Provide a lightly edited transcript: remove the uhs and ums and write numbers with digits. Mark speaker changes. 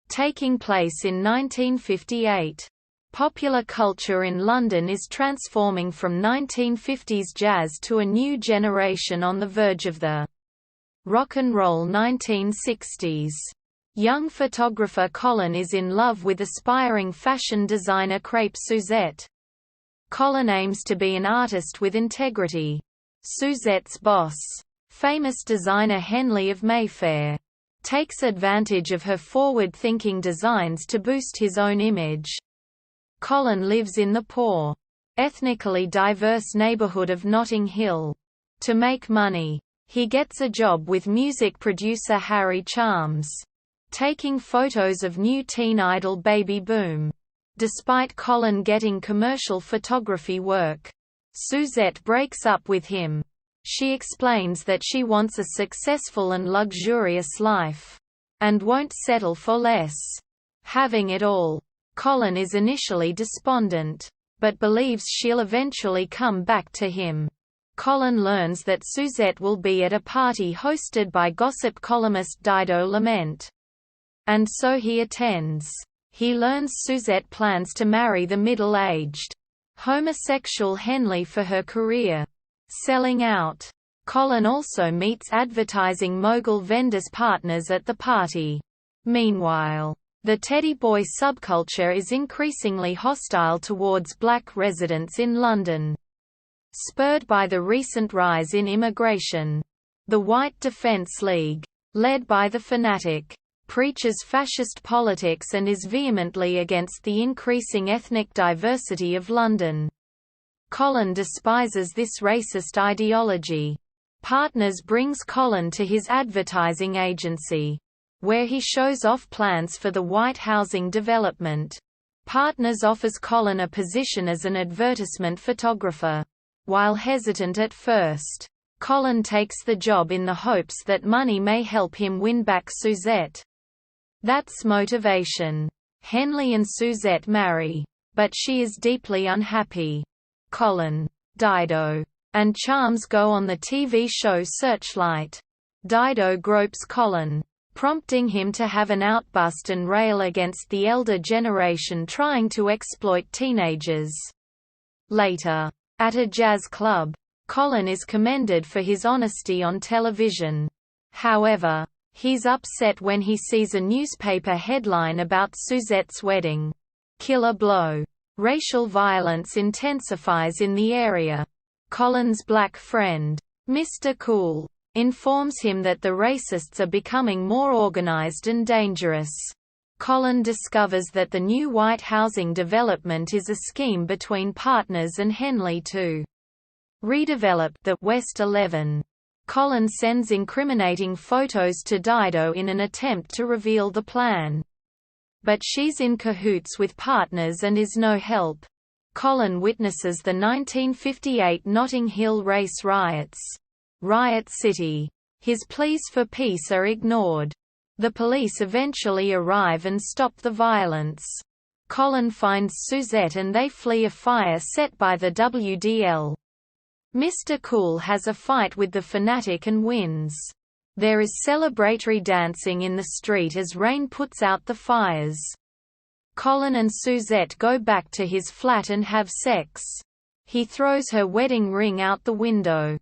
Speaker 1: taking place in 1958. Popular culture in London is transforming from 1950s jazz to a new generation on the verge of the rock and roll 1960s. Young photographer Colin is in love with aspiring fashion designer Crepe Suzette. Colin aims to be an artist with integrity. Suzette's boss, famous designer Henley of Mayfair, takes advantage of her forward-thinking designs to boost his own image. Colin lives in the poor, ethnically diverse neighbourhood of Notting Hill. To make money, he gets a job with music producer Harry Charms, taking photos of new teen idol Baby Boom. Despite Colin getting commercial photography work, Suzette breaks up with him. She explains that she wants a successful and luxurious life, and won't settle for less. Having it all, Colin is initially despondent, but believes she'll eventually come back to him. Colin learns that Suzette will be at a party hosted by gossip columnist Dido Lament, and so he attends. He learns Suzette plans to marry the middle-aged, homosexual Henley for her career. Selling out. Colin also meets advertising mogul Vendor's partners at the party. Meanwhile, the teddy boy subculture is increasingly hostile towards black residents in London. Spurred by the recent rise in immigration, the White Defence League, led by the Fanatic, preaches fascist politics and is vehemently against the increasing ethnic diversity of London. Colin despises this racist ideology. Partners brings Colin to his advertising agency, where he shows off plans for the White housing development. Partners offers Colin a position as an advertisement photographer. While hesitant at first, Colin takes the job in the hopes that money may help him win back Suzette. That's motivation. Henley and Suzette marry, but she is deeply unhappy. Colin, Dido, and Charms go on the TV show Searchlight. Dido gropes Colin, prompting him to have an outburst and rail against the elder generation trying to exploit teenagers. Later, at a jazz club, Colin is commended for his honesty on television. However, he's upset when he sees a newspaper headline about Suzette's wedding. Killer blow. Racial violence intensifies in the area. Colin's black friend, Mr. Cool, informs him that the racists are becoming more organized and dangerous. Colin discovers that the new white housing development is a scheme between partners and Henley to redevelop the West 11. Colin sends incriminating photos to Dido in an attempt to reveal the plan. But she's in cahoots with partners and is no help. Colin witnesses the 1958 Notting Hill race riots. Riot City. His pleas for peace are ignored. The police eventually arrive and stop the violence. Colin finds Suzette and they flee a fire set by the WDL. Mr. Cool has a fight with the Fanatic and wins. There is celebratory dancing in the street as rain puts out the fires. Colin and Suzette go back to his flat and have sex. He throws her wedding ring out the window.